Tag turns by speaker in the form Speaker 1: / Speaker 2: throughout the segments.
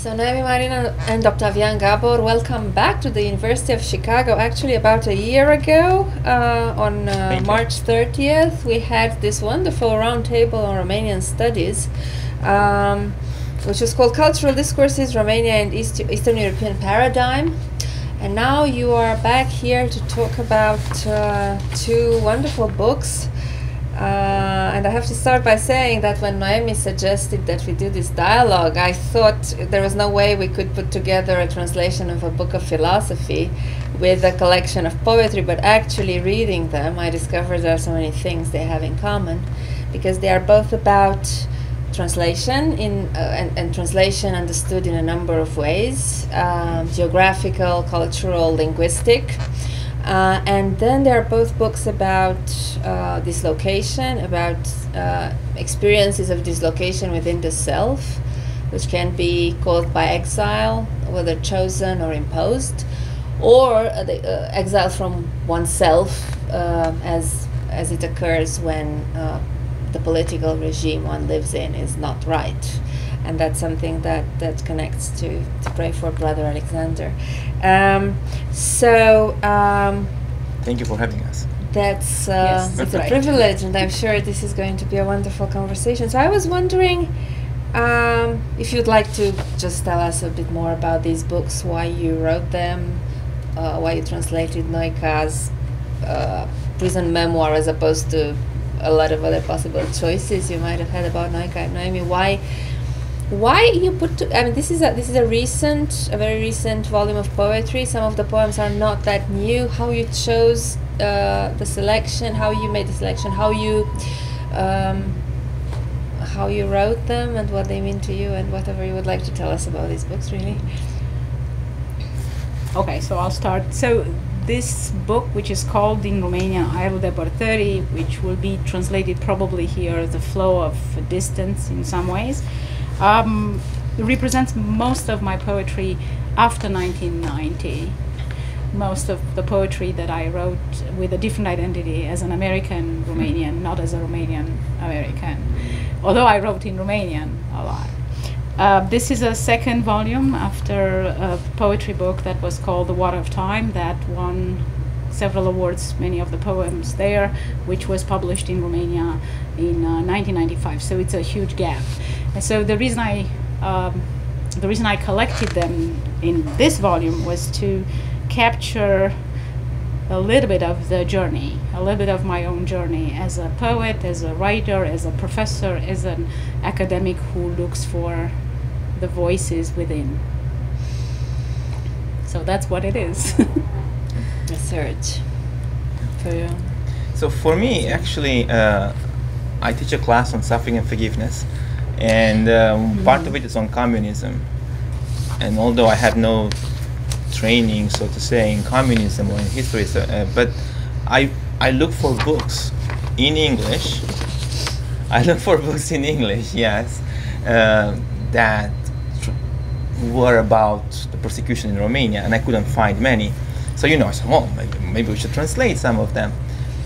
Speaker 1: So Noemi Marin and Octavian Gabor, welcome back to the University of Chicago. Actually, about a year ago, on March 30th, we had this wonderful roundtable on Romanian studies, which was called Cultural Discourses, Romania and Eastern European Paradigm. And now you are back here to talk about two wonderful books. And I have to start by saying that when Noemi suggested that we do this dialogue, I thought there was no way we could put together a translation of a book of philosophy with a collection of poetry, but actually reading them, I discovered there are so many things they have in common, because they are both about translation and translation understood in a number of ways, geographical, cultural, linguistic. And then there are both books about dislocation, about experiences of dislocation within the self, which can be caused by exile, whether chosen or imposed, or the exile from oneself as it occurs when the political regime one lives in is not right. And that's something that connects to Pray for Brother Alexander.
Speaker 2: Thank you for having us.
Speaker 1: It's
Speaker 2: Yes,
Speaker 1: a
Speaker 2: right.
Speaker 1: privilege, and I'm sure this is going to be a wonderful conversation. So I was wondering if you'd like to just tell us a bit more about these books, why you wrote them, why you translated Noica's prison memoir as opposed to a lot of other possible choices you might have had about Noica and Noemi. Why you put? I mean, this is a very recent volume of poetry. Some of the poems are not that new. How you chose the selection? How you made the selection? How you wrote them, and what they mean to you, and whatever you would like to tell us about these books, really.
Speaker 3: Okay, so I'll start. So this book, which is called in Romanian Aerul Depărtării, which will be translated probably here, The Flow of Distance in some ways, represents most of my poetry after 1990. Most of the poetry that I wrote with a different identity as an American Romanian, not as a Romanian American, although I wrote in Romanian a lot. This is a second volume after a poetry book that was called The Water of Time, that won several awards, many of the poems there, which was published in Romania in 1995. So it's a huge gap. And so the reason I collected them in this volume was to capture a little bit of the journey, a little bit of my own journey as a poet, as a writer, as a professor, as an academic who looks for the voices within. So that's what it is.
Speaker 1: Research. For you.
Speaker 2: So for me, actually, I teach a class on suffering and forgiveness, and part of it is on communism. And although I have no training, so to say, in communism or in history, but I look for books in English. I look for books in English, yes, that were about the persecution in Romania, and I couldn't find many. So, I said, well, maybe we should translate some of them.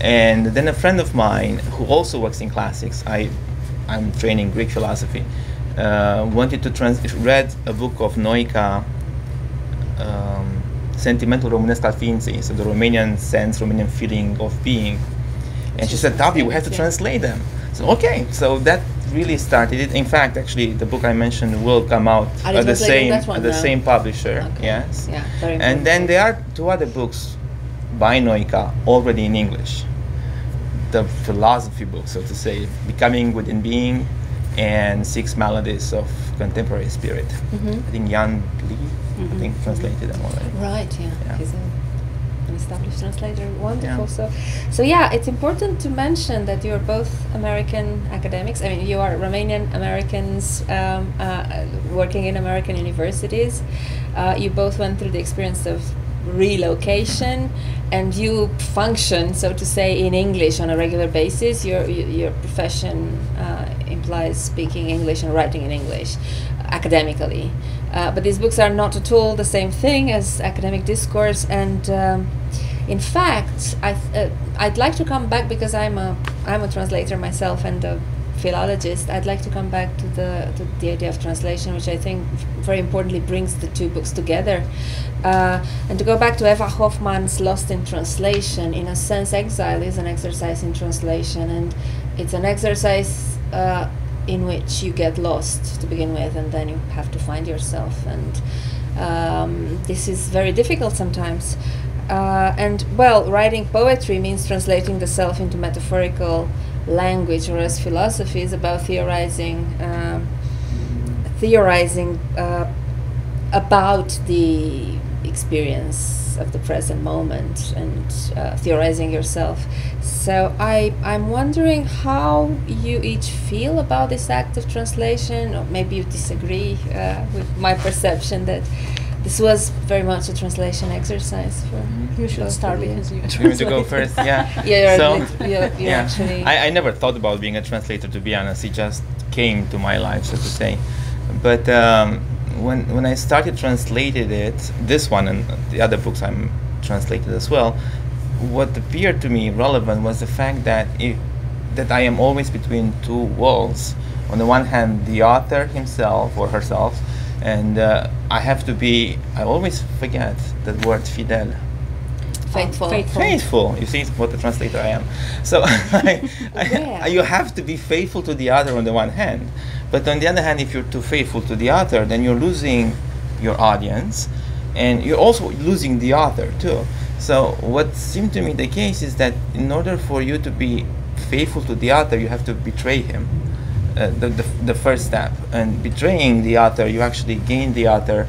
Speaker 2: And then a friend of mine who also works in classics, I'm training Greek philosophy, wanted to read a book of Noica, Sentimentul Românesc al Ființei, so the Romanian sense, Romanian feeling of being. And she said, Tavi, we have to translate them. So, okay, so that really started it. In fact, actually, the book I mentioned will come out at the same publisher. Okay. Yes.
Speaker 1: Yeah, very important.
Speaker 2: And then there are two other books by Noica already in English. The philosophy book, so to say, Becoming Within Being, and Six Maladies of Contemporary Spirit. I think Jan Lee, I think, translated them already.
Speaker 1: Right, yeah. He's an established translator. Wonderful.
Speaker 2: Yeah.
Speaker 1: So yeah, it's important to mention that you are both American academics. I mean, you are Romanian Americans working in American universities. You both went through the experience of relocation, and you function, so to say, in English on a regular basis. Your profession implies speaking English and writing in English academically. But these books are not at all the same thing as academic discourse, and in fact, I'd like to come back, because I'm a translator myself and a philologist, I'd like to come back to the idea of translation, which I think very importantly brings the two books together. And to go back to Eva Hoffmann's Lost in Translation, in a sense, exile is an exercise in translation, and it's an exercise in which you get lost to begin with, and then you have to find yourself. And this is very difficult sometimes. And well, writing poetry means translating the self into metaphorical language, whereas philosophy is about theorizing about the experience of the present moment and theorizing yourself. So I'm wondering how you each feel about this act of translation, or maybe you disagree with my perception that this was very much a translation exercise for.
Speaker 3: You should start because you
Speaker 2: You want to go first? Yeah.
Speaker 1: Yeah,
Speaker 2: So,
Speaker 1: you
Speaker 2: yeah.
Speaker 1: actually.
Speaker 2: I never thought about being a translator, to be honest. It just came to my life, so to say. But when I started translated it, this one and the other books I'm translated as well, what appeared to me relevant was the fact that that I am always between two worlds. On the one hand, the author himself or herself, and I always forget that word, fidèle.
Speaker 1: Faithful.
Speaker 2: Faithful. You see what a translator I am. So you have to be faithful to the author on the one hand, but on the other hand, if you're too faithful to the author, then you're losing your audience, and you're also losing the author too. So what seemed to me the case is that in order for you to be faithful to the author, you have to betray him. The first step, and betraying the author, you actually gain the author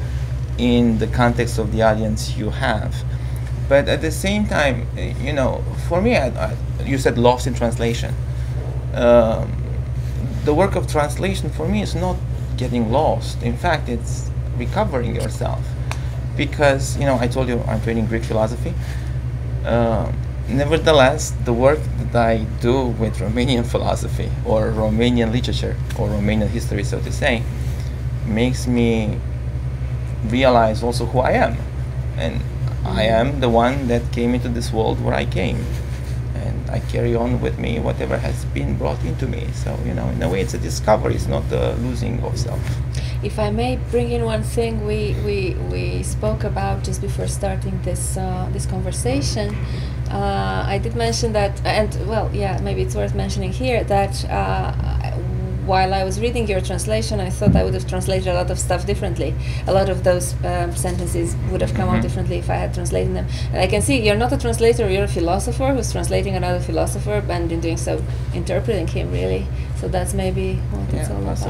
Speaker 2: in the context of the audience you have. But at the same time, you know, for me, you said lost in translation. The work of translation for me is not getting lost. In fact, it's recovering yourself. Because, you know, I told you I'm training Greek philosophy. Nevertheless, the work that I do with Romanian philosophy or Romanian literature or Romanian history, so to say, makes me realize also who I am. And I am the one that came into this world where I came. And I carry on with me whatever has been brought into me. So, you know, in a way it's a discovery, it's not the losing of self.
Speaker 1: If I may bring in one thing we spoke about just before starting this this conversation, I did mention that, and well, yeah, maybe it's worth mentioning here that while I was reading your translation, I thought I would have translated a lot of stuff differently. A lot of those sentences would have come out differently if I had translated them. And I can see you're not a translator, you're a philosopher who's translating another philosopher, and in doing so, interpreting him, really. So that's maybe what it's all about.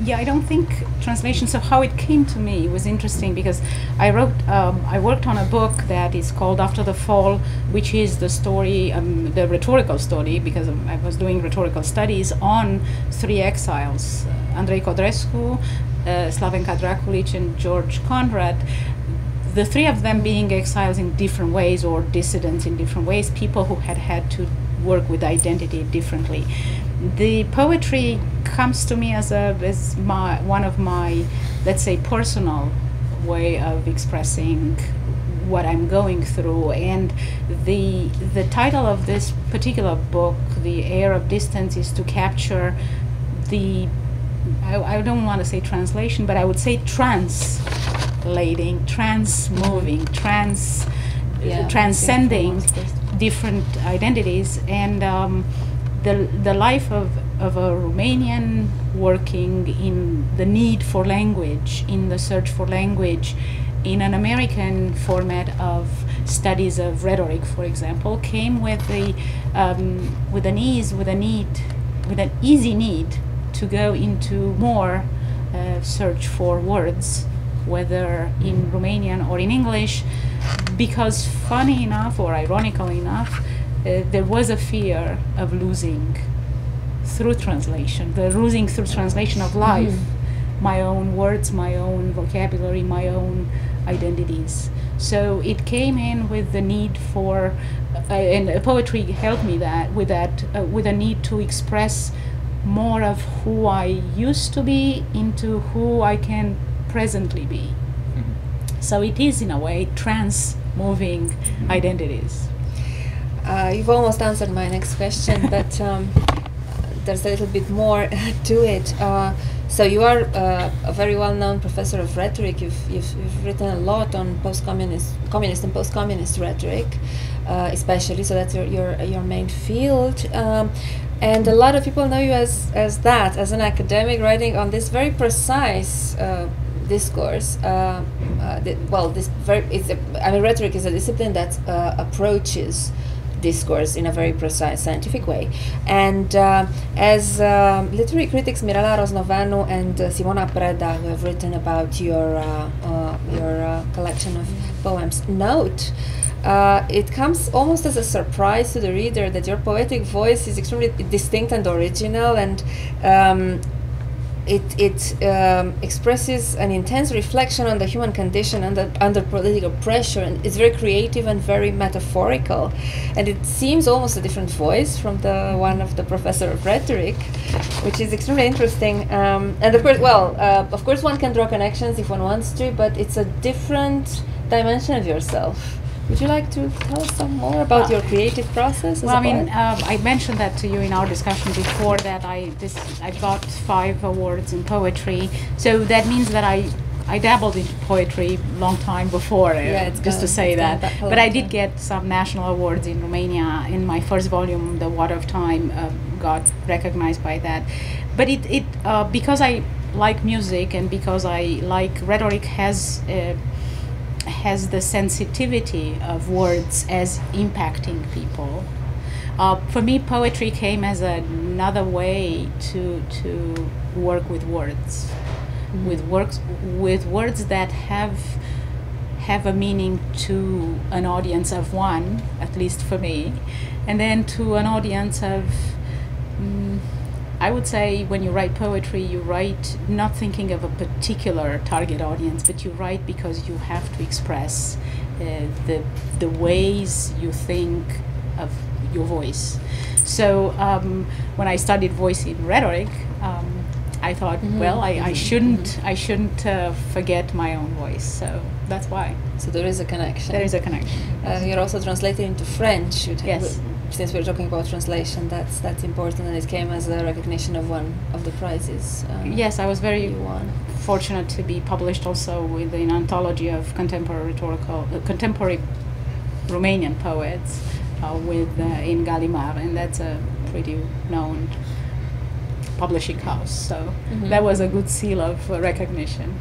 Speaker 3: Yeah, I don't think translation. So how it came to me was interesting because I worked on a book that is called After the Fall, which is the story, the rhetorical story, because I was doing rhetorical studies on three exiles, Enrico Tresckow, Slavenka Drakulic, and George Conrad. The three of them being exiles in different ways or dissidents in different ways, people who had to work with identity differently. The poetry comes to me as one of my, let's say, personal way of expressing what I'm going through. And the title of this particular book, The Air of Distance, is to capture the, I don't want to say translation, but I would say translating, trans-moving, transcending different identities. And the life of a Romanian working in the need for language, in the search for language, in an American format of studies of rhetoric, for example, came with an easy need to go into more search for words, whether in Romanian or in English, because funny enough or ironically enough, there was a fear of losing through translation, the losing through translation of life, my own words, my own vocabulary, my own identities. So it came in with the need for, and poetry helped me with a need to express more of who I used to be into who I can presently be. So it is, in a way, trans-moving identities.
Speaker 1: You've almost answered my next question, but there's a little bit more to it. So you are a very well-known professor of rhetoric. You've written a lot on communist and post-communist rhetoric, especially. So that's your main field. And a lot of people know you as an academic writing on this very precise discourse. Rhetoric is a discipline that approaches discourse in a very precise scientific way. And as literary critics Mirela Roznovanu and Simona Preda, who have written about your collection of poems, note, it comes almost as a surprise to the reader that your poetic voice is extremely distinct and original, and it expresses an intense reflection on the human condition under political pressure, and it's very creative and very metaphorical, and it seems almost a different voice from the one of the professor of rhetoric, which is extremely interesting. And of course one can draw connections if one wants to, but it's a different dimension of yourself. Would you like to tell us some more about your creative process?
Speaker 3: I mentioned that to you in our discussion before, that I got 5 awards in poetry. So that means that I dabbled in poetry long time before, just to say that. But I did get some national awards in Romania. In my first volume, The Water of Time, got recognized by that. But it because I like music and because I like rhetoric has the sensitivity of words as impacting people. For me, poetry came as another way to work with words, with words that have a meaning to an audience of one, at least for me, and then to an audience of. I would say when you write poetry, you write not thinking of a particular target audience, but you write because you have to express the ways you think of your voice. So when I studied voice in rhetoric, I thought, I shouldn't forget my own voice. So that's why.
Speaker 1: So there is a connection.
Speaker 3: There is a connection.
Speaker 1: You're also translated into French.
Speaker 3: Yes.
Speaker 1: Since we're talking about translation, that's important, and it came as a recognition of one of the prizes.
Speaker 3: Yes, I was very fortunate to be published also with an anthology of contemporary Romanian poets in Gallimard, and that's a pretty known publishing house. So that was a good seal of recognition.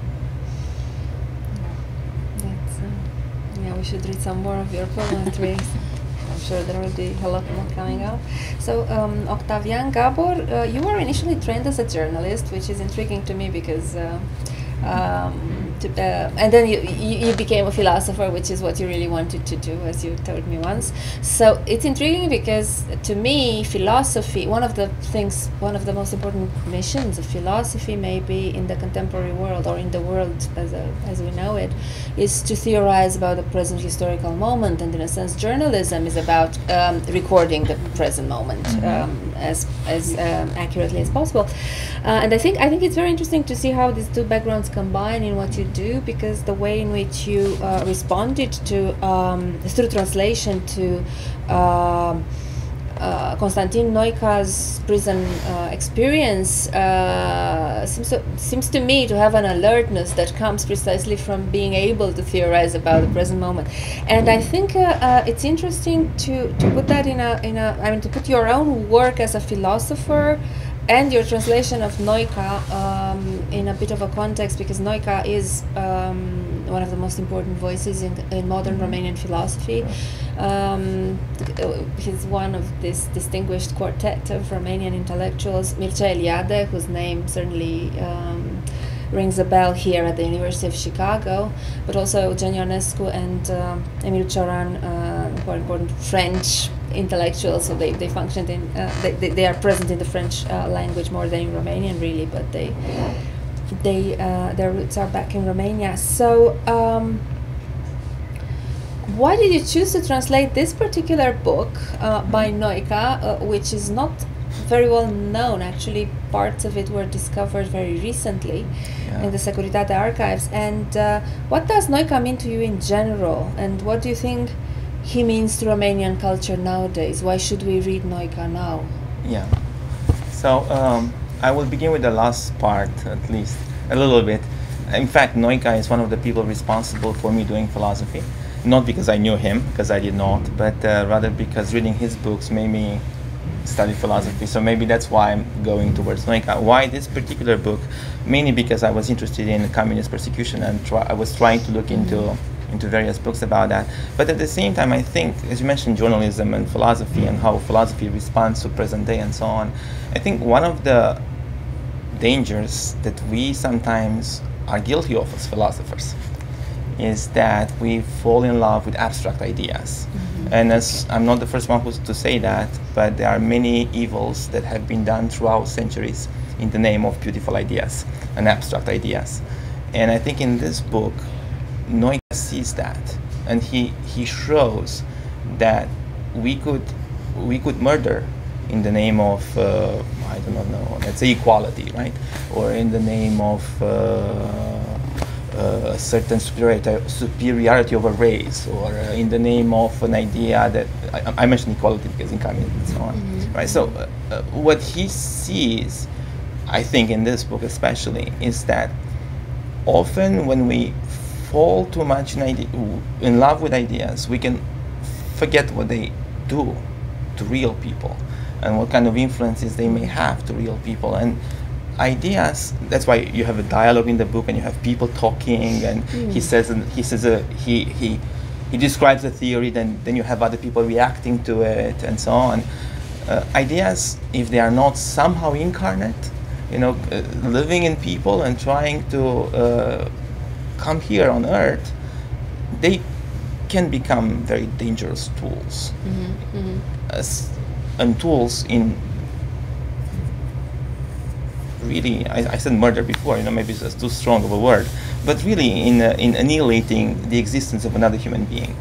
Speaker 1: We should read some more of your poetry. I'm sure there will be a lot more coming out. So, Octavian Gabor, you were initially trained as a journalist, which is intriguing to me because and then you became a philosopher, which is what you really wanted to do, as you told me once. So it's intriguing because to me, philosophy, one of the most important missions of philosophy, maybe in the contemporary world or in the world as we know it, is to theorize about the present historical moment. And in a sense, journalism is about recording the present moment as accurately as possible. And I think it's very interesting to see how these two backgrounds combine in what you do, because the way in which you responded to through translation to Constantin Noica's prison experience seems to me to have an alertness that comes precisely from being able to theorize about the present moment. And I think it's interesting to put that to put your own work as a philosopher and your translation of Noica in a bit of a context, because Noica is one of the most important voices in modern Romanian philosophy. He's one of this distinguished quartet of Romanian intellectuals, Mircea Eliade, whose name certainly rings a bell here at the University of Chicago, but also Eugen Ionescu and Emil Cioran, who are important French intellectuals. So they functioned in they are present in the French language more than in Romanian, really, but their roots are back in Romania. So why did you choose to translate this particular book by Noica, which is not very well known? Actually, parts of it were discovered very recently in the Securitate archives. And what does Noica mean to you in general? And what do you think he means to Romanian culture nowadays. Why should we read Noica now?
Speaker 2: Yeah. So I will begin with the last part, at least a little bit. In fact, Noica is one of the people responsible for me doing philosophy. Not because I knew him, because I did not, but rather because reading his books made me study philosophy. So maybe that's why I'm going towards Noica. Why this particular book? Mainly because I was interested in communist persecution, and I was trying to look into various books about that. But at the same time, I think, as you mentioned, journalism and philosophy and how philosophy responds to present day and so on, I think one of the dangers that we sometimes are guilty of as philosophers is that we fall in love with abstract ideas. And as I'm not the first one to say that, but there are many evils that have been done throughout centuries in the name of beautiful ideas and abstract ideas. And I think in this book, Noica sees that, and he shows that we could murder in the name of I don't know, let's say equality, right? Or in the name of a certain superiority of a race, or in the name of an idea that I mentioned equality because in communism and so on, right? So what he sees, I think, in this book especially, is that often when we fall too much in love with ideas, we can forget what they do to real people and what kind of influences they may have to real people. And ideas, that's why you have a dialogue in the book and you have people talking, and he describes a theory, then you have other people reacting to it and so on. Ideas, if they are not somehow incarnate, living in people and trying to come here on earth, they can become very dangerous tools. And tools in really, I said murder before, maybe it's too strong of a word, but really in annihilating the existence of another human being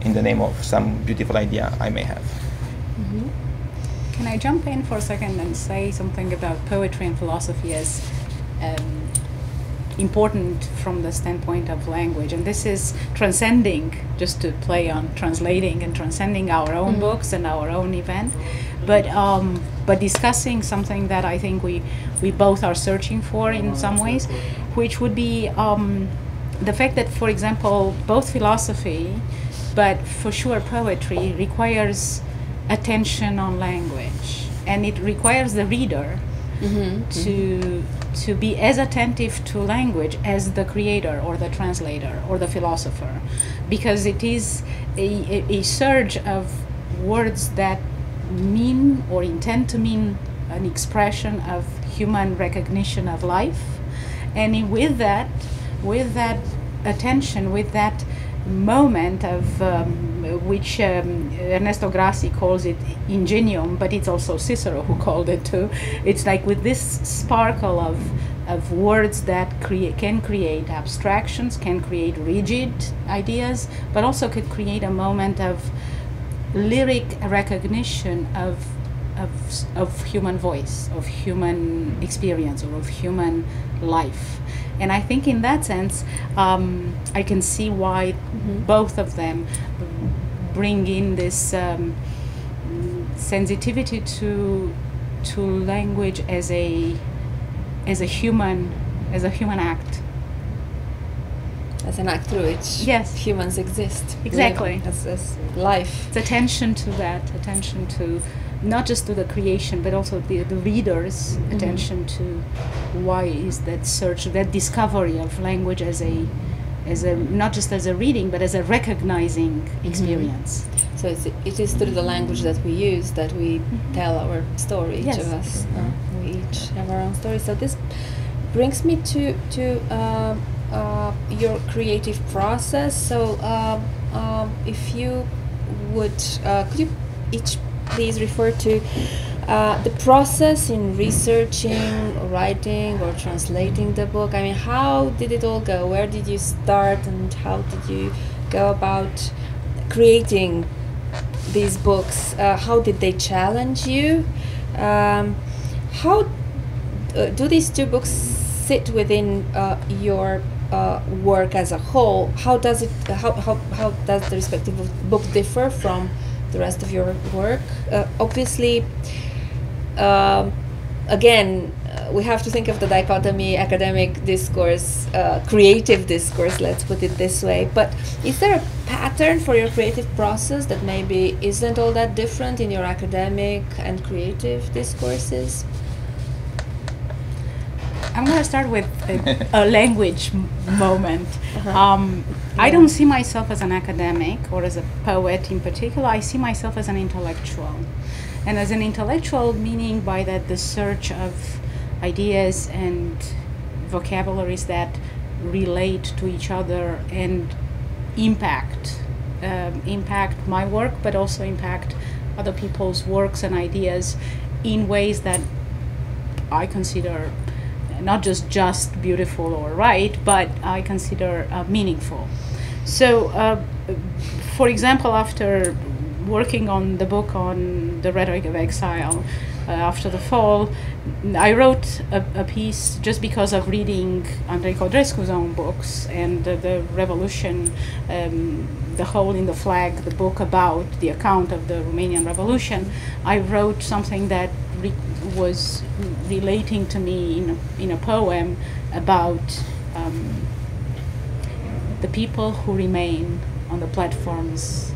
Speaker 2: in the name of some beautiful idea I may have.
Speaker 3: Can I jump in for a second and say something about poetry and philosophy as important from the standpoint of language? And this is transcending, just to play on translating and transcending our own books and our own event, but discussing something that I think we both are searching for in some ways, which would be the fact that, for example, both philosophy, but for sure poetry, requires attention on language, and it requires the reader to be as attentive to language as the creator or the translator or the philosopher, because it is a surge of words that mean or intend to mean an expression of human recognition of life, and with that attention, with that moment of which Ernesto Grassi calls it ingenium, but it's also Cicero who called it too. It's like with this sparkle of words that can create abstractions, can create rigid ideas, but also could create a moment of lyric recognition of human voice, of human experience, or of human life. And I think in that sense, I can see why both of them bring in this sensitivity to language as a human act.
Speaker 1: As an act through which humans exist.
Speaker 3: Exactly.
Speaker 1: As life.
Speaker 3: It's attention to that, attention to not just to the creation, but also the reader's attention to why is that search, that discovery of language as a not just as a reading, but as a recognizing experience.
Speaker 1: So it is through the language that we use that we tell our story, each of us. We each have our own story. So this brings me to your creative process. So if you would, could you each please refer to the process in researching, writing, or translating the book? I mean, how did it all go? Where did you start, and how did you go about creating these books? How did they challenge you? How do these two books sit within your work as a whole, how does the respective book differ from the rest of your work? Obviously, again, we have to think of the dichotomy: academic discourse, creative discourse. Let's put it this way. But is there a pattern for your creative process that maybe isn't all that different in your academic and creative discourses?
Speaker 3: I'm going to start with a language moment. I don't see myself as an academic or as a poet in particular. I see myself as an intellectual. And as an intellectual, meaning by that the search of ideas and vocabularies that relate to each other and impact my work, but also impact other people's works and ideas in ways that I consider not just beautiful or right, but I consider meaningful. So, for example, after working on the book on the rhetoric of exile, after the fall, I wrote a piece just because of reading Enrico Tresccow's own books and the revolution, The Hole in the Flag, the book about the account of the Romanian Revolution. I wrote something that was relating to me in a poem about the people who remain on the platforms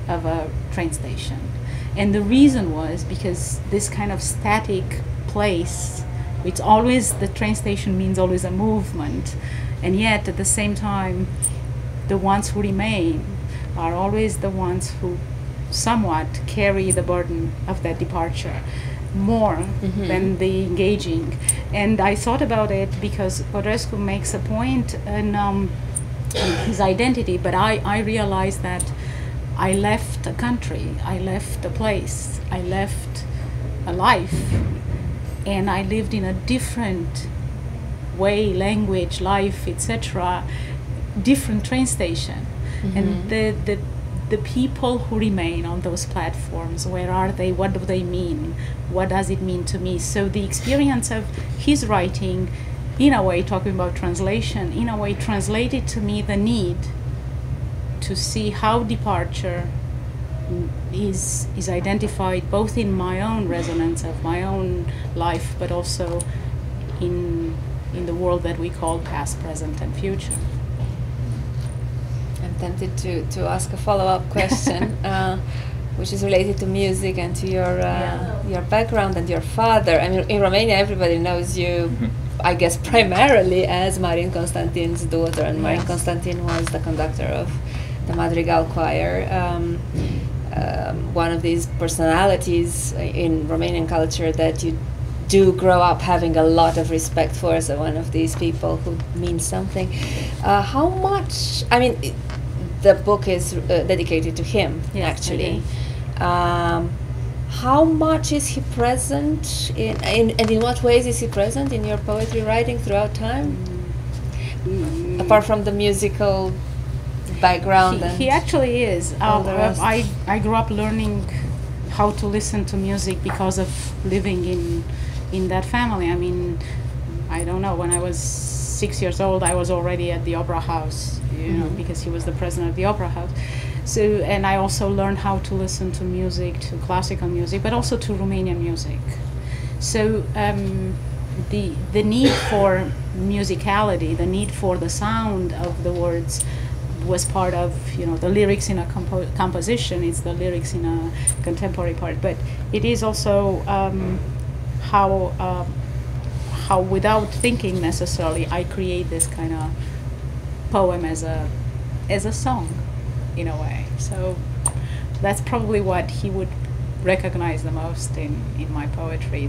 Speaker 3: of a train station. And the reason was because this kind of static place, it's always, the train station means always a movement, and yet at the same time the ones who remain are always the ones who somewhat carry the burden of that departure more than the engaging. And I thought about it because Tresckow makes a point in his identity, but I realized that I left a country, I left a place, I left a life, and I lived in a different way, language, life, etc., different train station. And the people who remain on those platforms, where are they, what do they mean, what does it mean to me? So the experience of his writing, in a way, talking about translation, in a way translated to me the need to see how departure is identified both in my own resonance of my own life, but also in the world that we call past, present, and future.
Speaker 1: I'm tempted to ask a follow-up question, which is related to music and to your background and your father. I mean, in Romania, everybody knows you, I guess, primarily as Marin Constantin's daughter, and Marin Constantin was the conductor of the Madrigal Choir. One of these personalities in Romanian culture that you do grow up having a lot of respect for, so one of these people who means something. How much, I mean, the book is dedicated to him, actually. How much is he present and in what ways is he present in your poetry writing throughout time? Apart from the musical background.
Speaker 3: He actually is. I grew up learning how to listen to music because of living in that family. I mean, I don't know, when I was 6 years old, I was already at the opera house, you know, because he was the president of the opera house. So, and I also learned how to listen to music, to classical music, but also to Romanian music. So the need for musicality, the need for the sound of the words was part of, you know, the lyrics in a composition. It's the lyrics in a contemporary part, but it is also how without thinking necessarily, I create this kind of poem as a song, in a way. So that's probably what he would recognize the most in my poetry,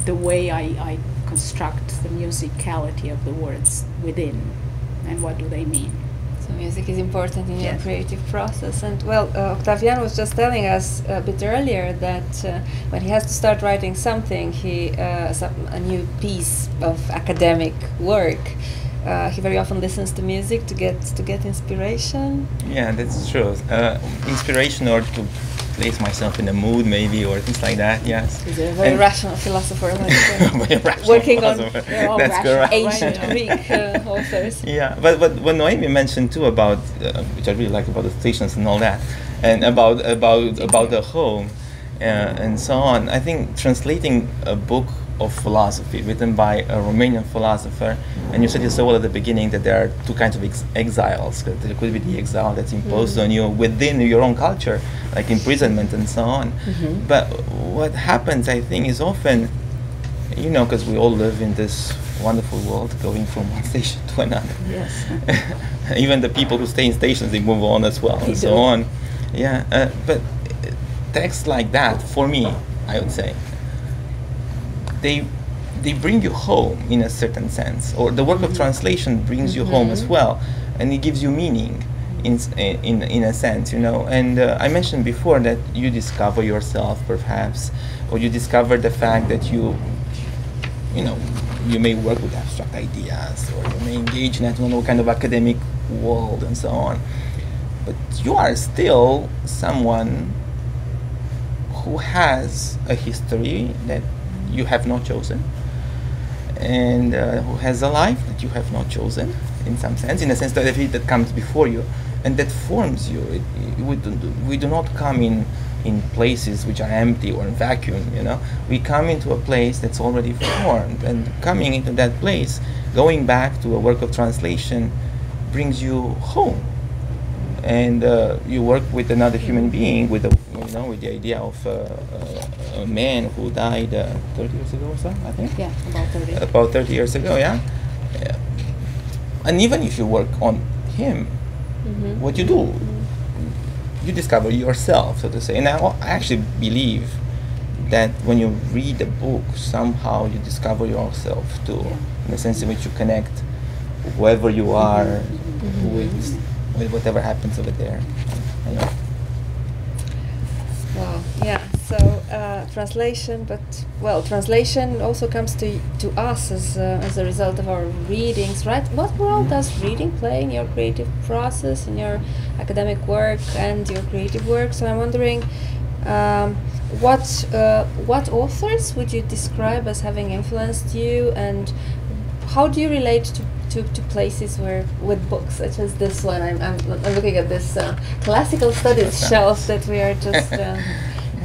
Speaker 3: the way I construct the musicality of the words within, and what do they mean.
Speaker 1: So music is important in your creative process. And well, Octavian was just telling us a bit earlier that when he has to start writing something, a new piece of academic work, he very often listens to music to get inspiration.
Speaker 2: Yeah, that's true. Inspiration, or to place myself in a mood, maybe, or things like that. Yes.
Speaker 1: He's a very rational philosopher,
Speaker 2: very rational
Speaker 1: working
Speaker 2: philosopher.
Speaker 1: on
Speaker 2: That's correct.
Speaker 1: ancient Greek authors.
Speaker 2: Yeah, but what Noemi mentioned too about, which I really like about the stations and all that, and about the home, and so on. I think translating a book of philosophy written by a Romanian philosopher, and you said it so well at the beginning that there are two kinds of exiles. There could be the exile that's imposed on you within your own culture, like imprisonment and so on. But what happens, I think, is often, because we all live in this wonderful world, going from one station to another.
Speaker 1: Yes.
Speaker 2: Even the people who stay in stations, they move on as well, and so on. Yeah, but texts like that, for me, I would say, they bring you home in a certain sense, or the work of translation brings you home as well, and it gives you meaning in a sense, And I mentioned before that you discover yourself, perhaps, or you discover the fact that you may work with abstract ideas, or you may engage in a kind of academic world and so on, but you are still someone who has a history that you have not chosen, and who has a life that you have not chosen, in some sense, in a sense that everything that comes before you and that forms you. We do not come in places which are empty or in vacuum. We come into a place that's already formed, and coming into that place, going back to a work of translation, brings you home. And you work with another human being, with the idea of a man who died 30 years ago or so, I think.
Speaker 3: Yeah, about 30.
Speaker 2: About 30 years ago, yeah. And even if you work on him, what you do, you discover yourself, so to say. And I actually believe that when you read a book, somehow you discover yourself too, in the sense in which you connect whoever you are with whatever happens over there.
Speaker 1: Wow. Yeah. So translation, translation also comes to us as a result of our readings, right? What role does reading play in your creative process, in your academic work and your creative work? So I'm wondering, what authors would you describe as having influenced you, and how do you relate to places with books such as this one? I'm looking at this classical studies shelf that we are just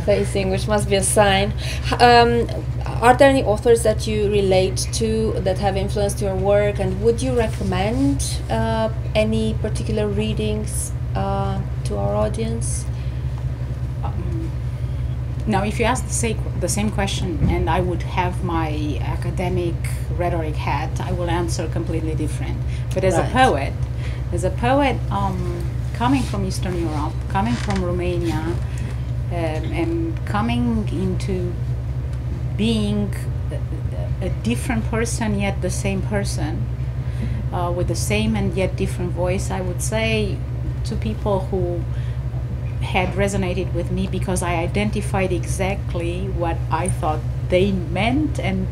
Speaker 1: facing, which must be a sign. Are there any authors that you relate to that have influenced your work, and would you recommend any particular readings to our audience?
Speaker 3: Now, if you ask the same question and I would have my academic rhetoric hat, I will answer completely different. But as a poet, coming from Eastern Europe, coming from Romania, and coming into being a different person yet the same person, with the same and yet different voice, I would say to people who had resonated with me because I identified exactly what I thought they meant and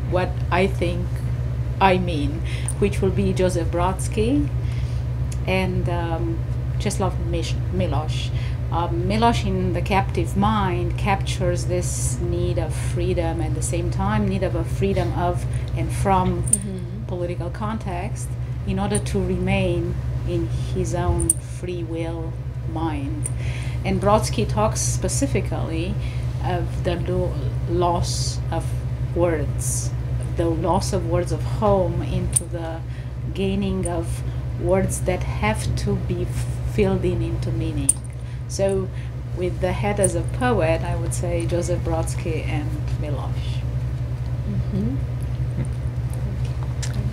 Speaker 3: what I think I mean, which will be Joseph Brodsky and Czesław Milosz. Milosz in The Captive Mind captures this need of freedom, at the same time need of a freedom of and from political context in order to remain in his own free will mind. And Brodsky talks specifically of the loss of words, the loss of words of home into the gaining of words that have to be filled into meaning. So with the head as a poet, I would say Joseph Brodsky and Milosz.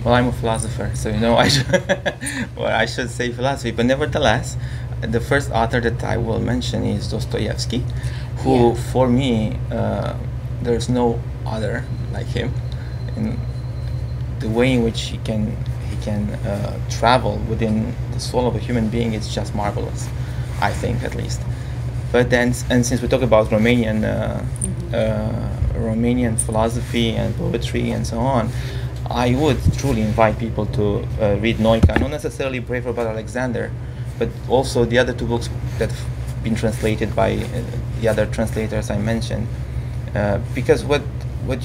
Speaker 2: Well, I'm a philosopher, so I should say philosophy, but nevertheless, the first author that I will mention is Dostoevsky, who, for me, there's no other like him. In the way in which he can travel within the soul of a human being is just marvelous, I think, at least. But then, and since we talk about Romanian philosophy and poetry and so on, I would truly invite people to read Noica, not necessarily Brave Robert Alexander, but also the other two books that been translated by the other translators I mentioned. Because what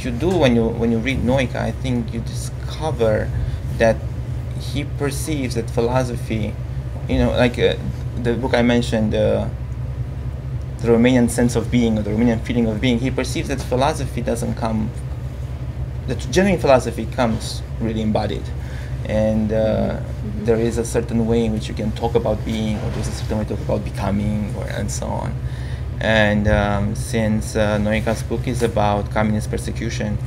Speaker 2: you do when you read Noica, I think you discover that he perceives that philosophy, like the book I mentioned, the Romanian sense of being, or the Romanian feeling of being, he perceives that philosophy doesn't come, that genuine philosophy comes really embodied. And there is a certain way in which you can talk about being, or there's a certain way to talk about becoming, and so on. And since Noica's book is about communist persecution,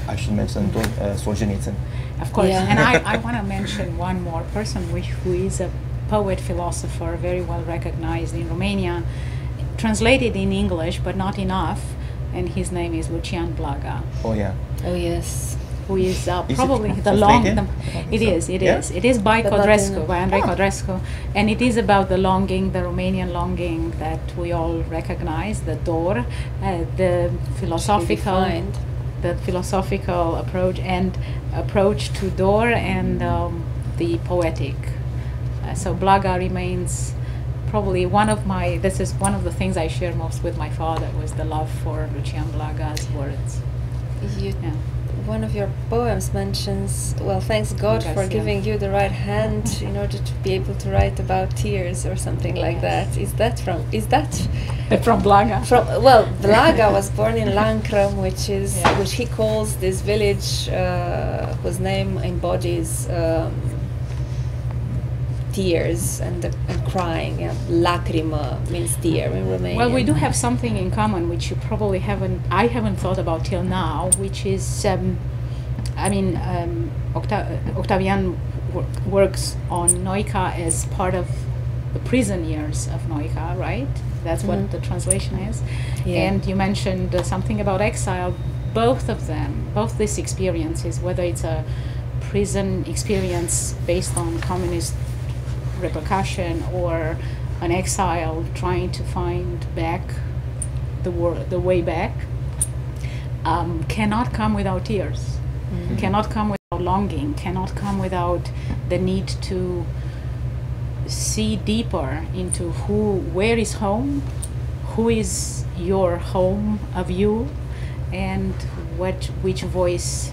Speaker 2: I should mention Solzhenitsyn.
Speaker 3: Of course, and I want to mention one more person who is a poet, philosopher, very well recognized in Romania, translated in English, but not enough, and his name is Lucian Blaga.
Speaker 2: Oh yeah.
Speaker 1: Oh yes.
Speaker 3: Who is probably the long... It is by Codrescu, by Enrico Tresckow, and it is about the longing, the Romanian longing that we all recognize, the dor, the philosophical approach to dor, and the poetic. So Blaga remains probably this is one of the things I share most with my father, was the love for Lucian Blaga's words.
Speaker 1: One of your poems mentions, well, thanks God for giving you the right hand in order to be able to write about tears, or something like that. Is that from
Speaker 3: Blaga?
Speaker 1: Blaga was born in Lancram, which he calls this village whose name embodies tears and crying. Lacrima means tear in Romanian.
Speaker 3: Well, we do have something in common, which you probably I haven't thought about till now, which is, Octavian works on Noica as part of the prison years of Noica, right? That's what the translation is. Yeah. And you mentioned something about exile. Both these experiences, whether it's a prison experience based on communist repercussion, or an exile trying to find back the way back, cannot come without tears, cannot come without longing, cannot come without the need to see deeper into where is home, who is your home of you, and which voice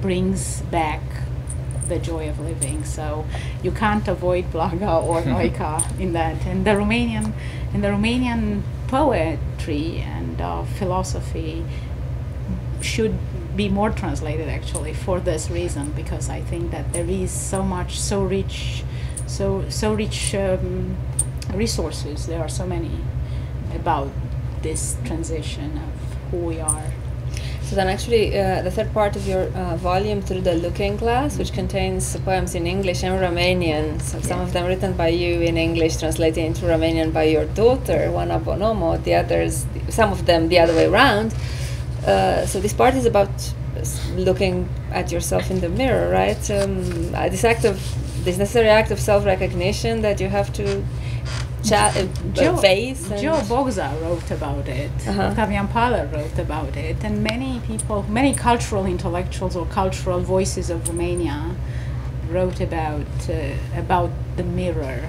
Speaker 3: brings back the joy of living. So you can't avoid Blaga or Noica in that. And the Romanian poetry and philosophy should be more translated, actually, for this reason, because I think that there is so rich resources. There are so many about this transition of who we are.
Speaker 1: So then actually the third part of your volume, Through the Looking Glass, which contains poems in English and Romanian, so some of them written by you in English, translated into Romanian by your daughter, Oana Bonomo, the others, some of them the other way around. So this part is about looking at yourself in the mirror, right? This necessary act of self-recognition that you have to face.
Speaker 3: Joe Bogza wrote about it. Octavian Pala wrote about it, and many people, many cultural intellectuals or cultural voices of Romania wrote about the mirror.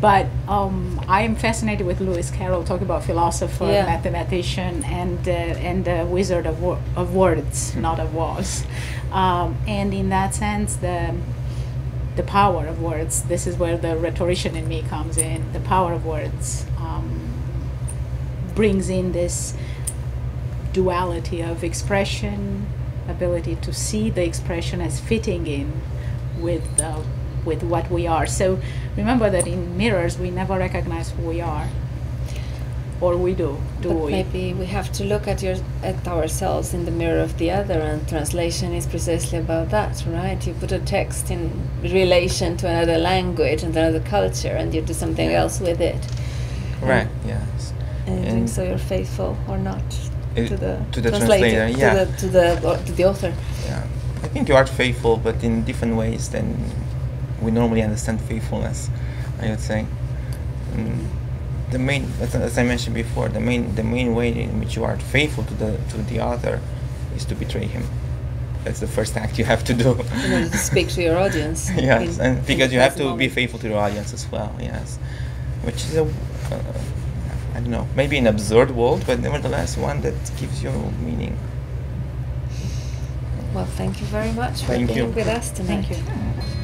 Speaker 3: But I am fascinated with Lewis Carroll, talking about philosopher, mathematician, and wizard of words, not of was. And in that sense, the power of words, this is where the rhetorician in me comes in. The power of words brings in this duality of expression, ability to see the expression as fitting in with what we are. So remember that in mirrors we never recognize who we are, or we do we?
Speaker 1: Maybe we have to look at ourselves in the mirror of the other, and translation is precisely about that, right? You put a text in relation to another language and another culture, and you do something else with it.
Speaker 2: Right. Yes.
Speaker 1: And doing so, you're faithful or not to the
Speaker 2: translator,
Speaker 1: to the author.
Speaker 2: Yeah, I think you are faithful, but in different ways than we normally understand faithfulness, I would say. The main, as I mentioned before, the main way in which you are faithful to the author is to betray him. That's the first act you have to do.
Speaker 1: In order to speak to your audience.
Speaker 2: Yes, and because you have to be faithful to your audience as well. Yes, which is a I don't know, maybe an absurd world, but nevertheless one that gives you meaning.
Speaker 1: Well, thank you very much for being with us tonight.
Speaker 3: Thank you.